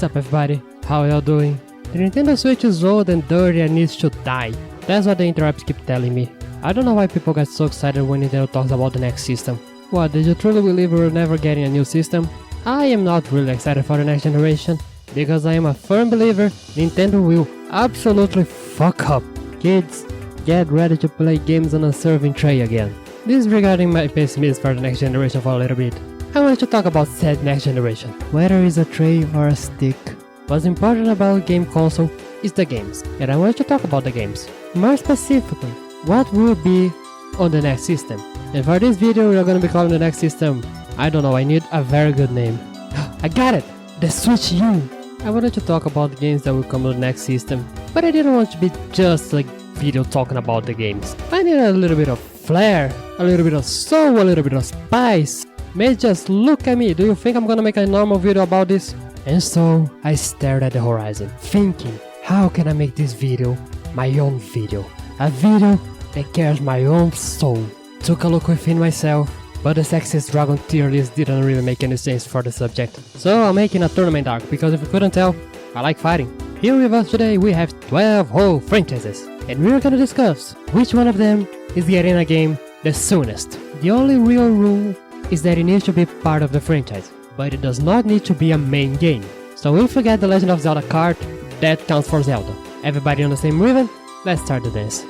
up everybody, how y'all doing? The Nintendo Switch is old and dirty and needs to die. That's what the interrupts keep telling me. I don't know why people get so excited when Nintendo talks about the next system. What, did you truly believe we were never getting a new system? I am not really excited for the next generation, because I am a firm believer Nintendo will absolutely fuck up. Kids, get ready to play games on a serving tray again. This is regarding my pessimism for the next generation for a little bit. I want to talk about said next generation, whether it's a tray or a stick. What's important about game console is the games, and I want to talk about the games. More specifically, what will be on the next system. And for this video we are gonna be calling the next system, I don't know, I need a very good name. I got it! The Switch U! I wanted to talk about games that will come on the next system, but I didn't want to be just like video talking about the games. I need a little bit of flair, a little bit of soul, a little bit of spice. Man, just look at me, do you think I'm gonna make a normal video about this? And so I stared at the horizon, thinking, how can I make this video my own video? A video that carries my own soul. Took a look within myself, but the sexiest dragon tier list didn't really make any sense for the subject. So I'm making a tournament arc, because if you couldn't tell, I like fighting. Here with us today we have 12 whole franchises, and we're gonna discuss which one of them is getting a game the soonest. The only real rule is that it needs to be part of the franchise, but it does not need to be a main game. So if you get the Legend of Zelda card, that counts for Zelda. Everybody on the same rhythm? Let's start the dance.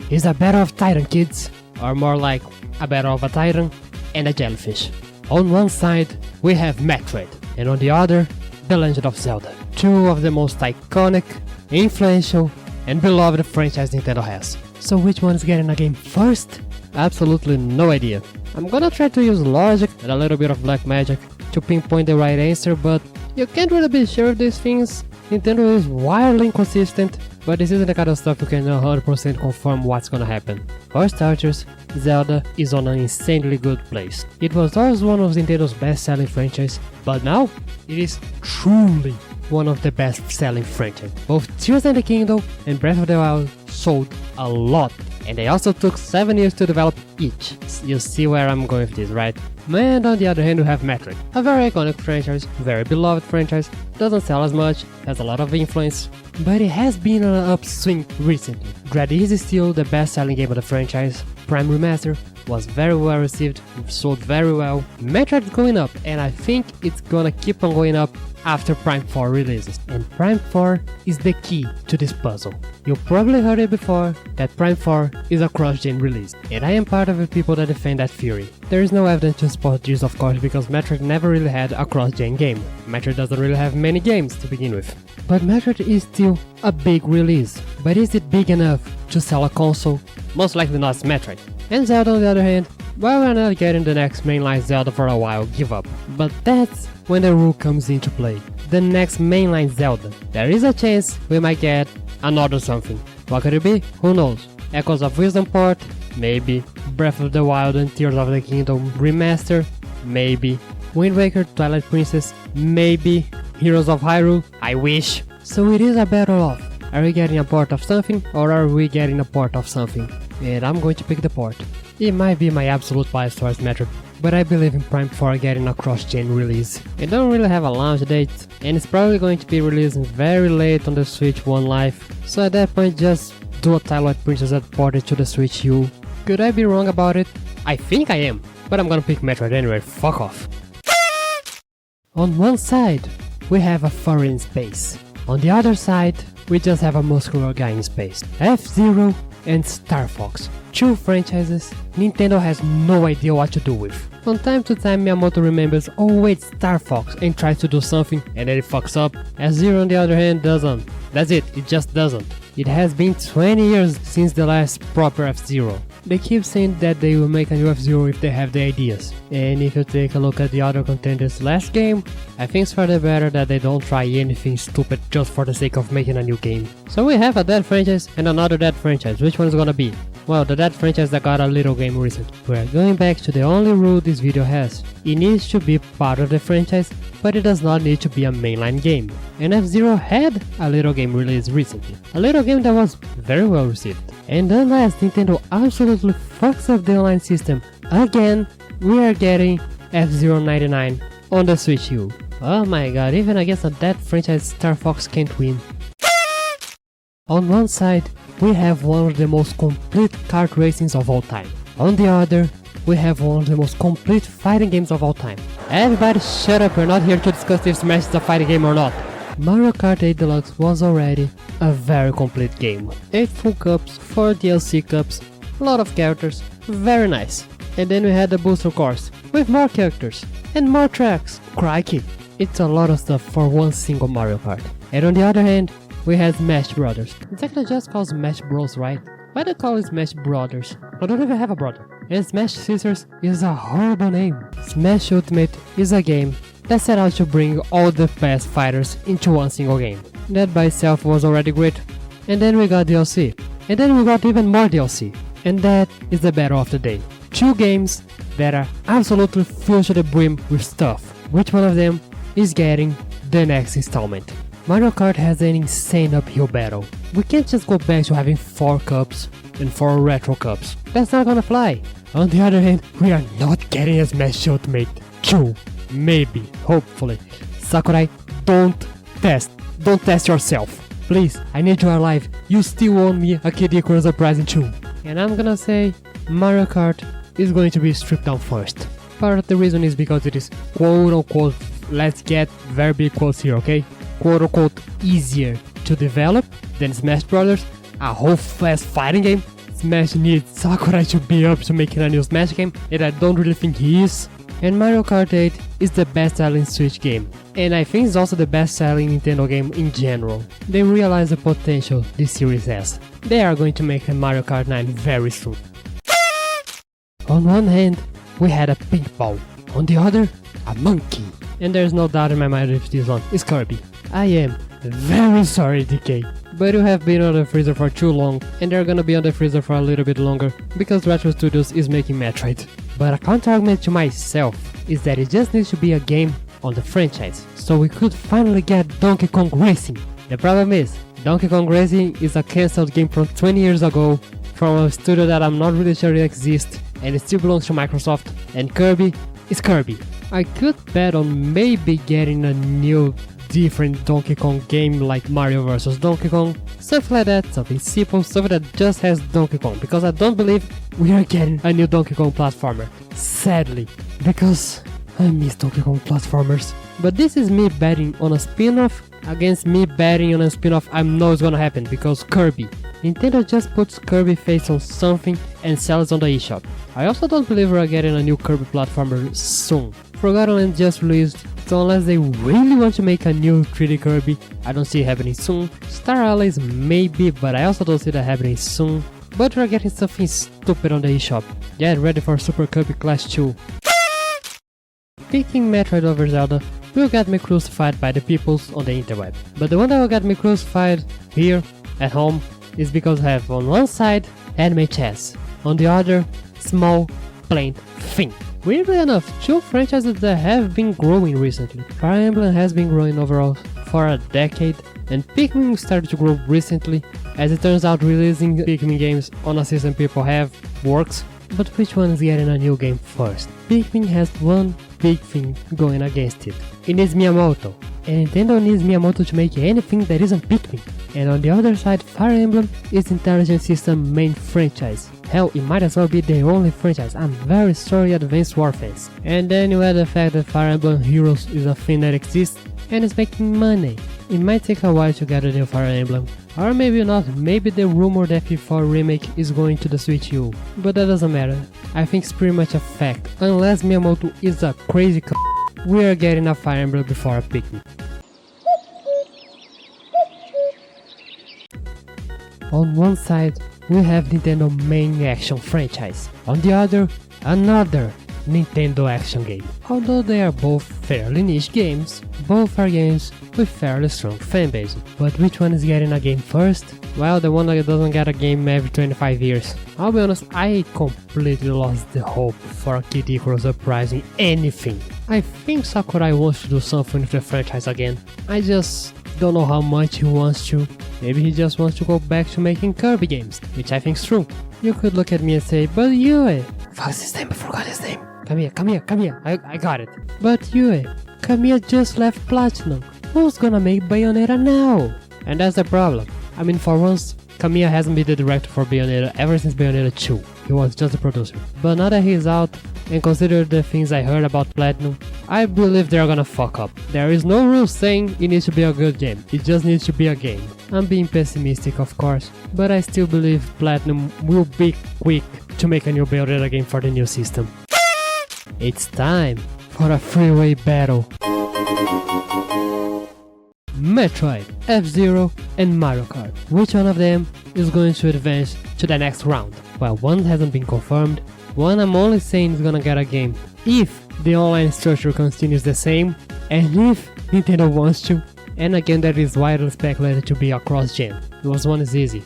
It's a battle of Titan, kids, or more like a battle of a Titan and a jellyfish. On one side we have Metroid, and on the other, The Legend of Zelda. Two of the most iconic, influential, and beloved franchise Nintendo has. So which one is getting a game first? Absolutely no idea. I'm gonna try to use logic and a little bit of black magic to pinpoint the right answer, but you can't really be sure of these things. Nintendo is wildly inconsistent, but this isn't the kind of stuff you can 100% confirm what's gonna happen. For starters, Zelda is on an insanely good place. It was always one of Nintendo's best-selling franchises, but now it is truly one of the best-selling franchises. Both Tears of the Kingdom and Breath of the Wild sold a lot, and they also took 7 years to develop each. You see where I'm going with this, right? And on the other hand we have Metroid, a very iconic franchise, very beloved franchise, doesn't sell as much, has a lot of influence, but it has been on an upswing recently. Dread is still the best selling game of the franchise, Prime Remaster was very well received, sold very well, Metroid is going up, and I think it's gonna keep on going up after Prime 4 releases. And Prime 4 is the key to this puzzle. You probably heard it before that Prime 4 is a cross-gen release, and I am part of the people that defend that theory. There is no evidence to support this, of course, because Metroid never really had a cross-gen game. Metroid doesn't really have many games to begin with. But Metroid is still a big release. But is it big enough to sell a console? Most likely not Metroid. And Zelda on the other hand, well, we're not getting the next mainline Zelda for a while, give up. But that's when the rule comes into play. The next mainline Zelda. There is a chance we might get another something. What could it be? Who knows? Echoes of Wisdom port? Maybe. Breath of the Wild and Tears of the Kingdom remaster? Maybe. Wind Waker, Twilight Princess? Maybe. Heroes of Hyrule? I wish. So it is a battle of, are we getting a port of something, or are we getting a port of something? And I'm going to pick the port. It might be my absolute bias towards Metroid, but I believe in Prime 4 getting a cross-gen release. It don't really have a launch date, and it's probably going to be released very late on the Switch One Life, so at that point just do a Twilight Princess that ported to the Switch U. Could I be wrong about it? I think I am, but I'm gonna pick Metroid anyway, fuck off. On one side, we have a furry in space. On the other side, we just have a muscular guy in space. F-Zero and Star Fox. Two franchises Nintendo has no idea what to do with. From time to time Miyamoto remembers, oh wait, Star Fox, and tries to do something and then it fucks up. F-Zero on the other hand doesn't. That's it just doesn't. It has been 20 years since the last proper F-Zero. They keep saying that they will make a new F-Zero if they have the ideas. And if you take a look at the other contenders' last game, I think it's for the better that they don't try anything stupid just for the sake of making a new game. So we have a dead franchise and another dead franchise. Which one is gonna be? Well, the dead franchise that got a little game recently. We're going back to the only rule this video has. It needs to be part of the franchise, but it does not need to be a mainline game. And F-Zero had a little game released recently. A little game that was very well received. And unless Nintendo absolutely fucks up the online system again, we are getting F-Zero 99 on the Switch U. Oh my god, even against that franchise, Star Fox can't win. On one side, we have one of the most complete kart racings of all time. On the other, we have one of the most complete fighting games of all time. Everybody shut up, we're not here to discuss if Smash is a fighting game or not. Mario Kart 8 Deluxe was already a very complete game. 8 full cups, 4 DLC cups, a lot of characters, very nice. And then we had the booster course, with more characters, and more tracks. Crikey! It's a lot of stuff for one single Mario Kart. And on the other hand, we had Smash Brothers. It's actually just called Smash Bros, right? Why do they call it Smash Brothers? I don't even have a brother. And Smash Sisters is a horrible name. Smash Ultimate is a game that set out to bring all the best fighters into one single game. That by itself was already great. And then we got DLC. And then we got even more DLC. And that is the battle of the day. 2 games that are absolutely filled to the brim with stuff. Which one of them is getting the next installment? Mario Kart has an insane uphill battle. We can't just go back to having 4 cups and 4 retro cups. That's not gonna fly. On the other hand, we are not getting a Smash Ultimate 2. Maybe, hopefully. Sakurai, don't test yourself. Please, I need you alive. You still owe me a Kid Icarus Prize in 2. And I'm gonna say Mario Kart is going to be stripped down first. Part of the reason is because it is quote unquote, let's get very big quotes here, okay? Quote unquote easier to develop than Smash Brothers, a whole fast fighting game. Smash needs Sakurai to be up to making a new Smash game, and I don't really think he is. And Mario Kart 8 is the best selling Switch game, and I think it's also the best selling Nintendo game in general. They realize the potential this series has. They are going to make a Mario Kart 9 very soon. On one hand, we had a pink ball, on the other, a monkey. And there's no doubt in my mind if this one is Kirby. I am very sorry, DK, but you have been on the freezer for too long, and they're gonna be on the freezer for a little bit longer because Retro Studios is making Metroid. But a counter-argument to myself is that it just needs to be a game on the franchise, so we could finally get Donkey Kong Racing. The problem is, Donkey Kong Racing is a cancelled game from 20 years ago, from a studio that I'm not really sure it exists, and it still belongs to Microsoft, and Kirby is Kirby. I could bet on maybe getting a new different Donkey Kong game like Mario vs Donkey Kong, something like that, something simple, something that just has Donkey Kong, because I don't believe we are getting a new Donkey Kong platformer, sadly, because I miss Donkey Kong platformers. But this is me betting on a spin-off against me betting on a spin-off I know is gonna happen, because Kirby. Nintendo just puts Kirby face on something and sells on the eShop. I also don't believe we're getting a new Kirby platformer soon. Forgotten Land just released, so unless they really want to make a new 3D Kirby, I don't see it happening soon. Star Allies maybe, but I also don't see that happening soon. But we're getting something stupid on the eShop. Get ready for Super Kirby Clash 2. Picking Metroid over Zelda will get me crucified by the peoples on the interweb. But the one that will get me crucified here, at home, is because I have on one side anime chess, on the other small, plain thing. Weirdly enough, 2 franchises that have been growing recently. Fire Emblem has been growing overall for a decade, and Pikmin started to grow recently. As it turns out, releasing Pikmin games on a system people have works, but which one is getting a new game first? Pikmin has one big thing going against it. It needs Miyamoto, and Nintendo needs Miyamoto to make anything that isn't Pikmin. And on the other side, Fire Emblem is Intelligent System main franchise. Hell, it might as well be the only franchise. I'm very sorry, Advanced War fans. And then you add the fact that Fire Emblem Heroes is a thing that exists and is making money. It might take a while to get a new Fire Emblem. Or maybe not, maybe the rumor that F4 remake is going to the Switch U. But that doesn't matter. I think it's pretty much a fact. Unless Miyamoto is a crazy we are getting a Fire Emblem before a Pikmin. On one side, we have Nintendo main action franchise. On the other, another Nintendo action game. Although they are both fairly niche games, both are games with fairly strong fanbase. But which one is getting a game first? Well, the one that doesn't get a game every 25 years. I'll be honest, I completely lost the hope for a Kid Icarus Uprising anything. I think Sakurai wants to do something with the franchise again. I just don't know how much he wants to. Maybe he just wants to go back to making Kirby games, which I think is true. You could look at me and say, but you, what's his name? I forgot his name. Come here. I got it. But Yue, Kamiya just left Platinum. Who's gonna make Bayonetta now? And that's the problem. I mean, for once, Kamiya hasn't been the director for Bayonetta ever since Bayonetta 2. He was just a producer. But now that he's out, and consider the things I heard about Platinum, I believe they're gonna fuck up. There is no rule saying it needs to be a good game, it just needs to be a game. I'm being pessimistic, of course, but I still believe Platinum will be quick to make a new Bayonetta game for the new system. It's time for a freeway battle. Metroid, F-Zero, and Mario Kart. Which one of them is going to advance to the next round? Well, one hasn't been confirmed. One I'm only saying is gonna get a game if the online structure continues the same and if Nintendo wants to. And again, that is widely speculated to be a cross-gen. Because one is easy.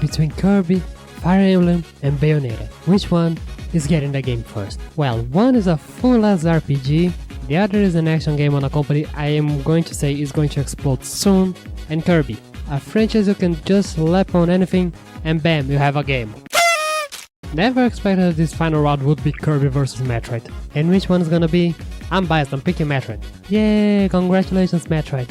Between Kirby, Fire Emblem, and Bayonetta, which one is getting the game first? Well, one is a full-ass RPG, the other is an action game on a company I am going to say is going to explode soon, and Kirby, a franchise you can just slap on anything and bam, you have a game. Never expected this final round would be Kirby vs Metroid. And which one is gonna be? I'm biased, I'm picking Metroid. Yay, congratulations Metroid.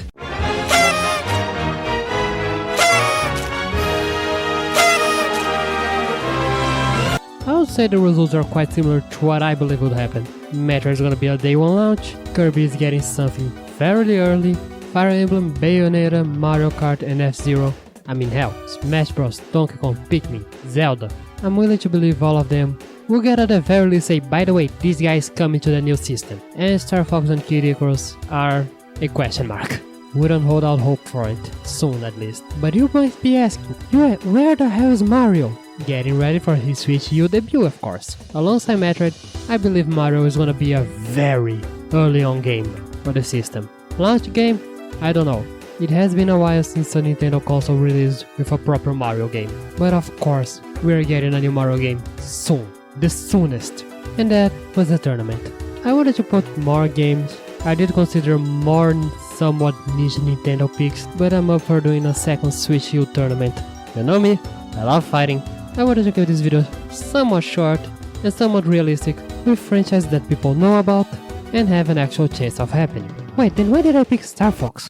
I would say the results are quite similar to what I believe would happen. Metroid is gonna be a day one launch, Kirby is getting something fairly early, Fire Emblem, Bayonetta, Mario Kart and F-Zero. I mean hell, Smash Bros, Donkey Kong, Pikmin, Zelda. I'm willing to believe all of them will get at the very least say, by the way, these guys coming to the new system. And Star Fox and Kid Icarus are a question mark. We don't hold out hope for it, soon at least. But you might be asking, where the hell is Mario? Getting ready for his Switch U debut, of course. Alongside Metroid, I believe Mario is gonna be a very early on game for the system. Launch game? I don't know. It has been a while since a Nintendo console released with a proper Mario game. But of course, we're getting a new Mario game soon. The soonest. And that was the tournament. I wanted to put more games. I did consider more somewhat niche Nintendo picks, but I'm up for doing a second Switch U tournament. You know me, I love fighting. I wanted to keep this video somewhat short and somewhat realistic with franchises that people know about and have an actual chance of happening. Wait, then why did I pick Star Fox?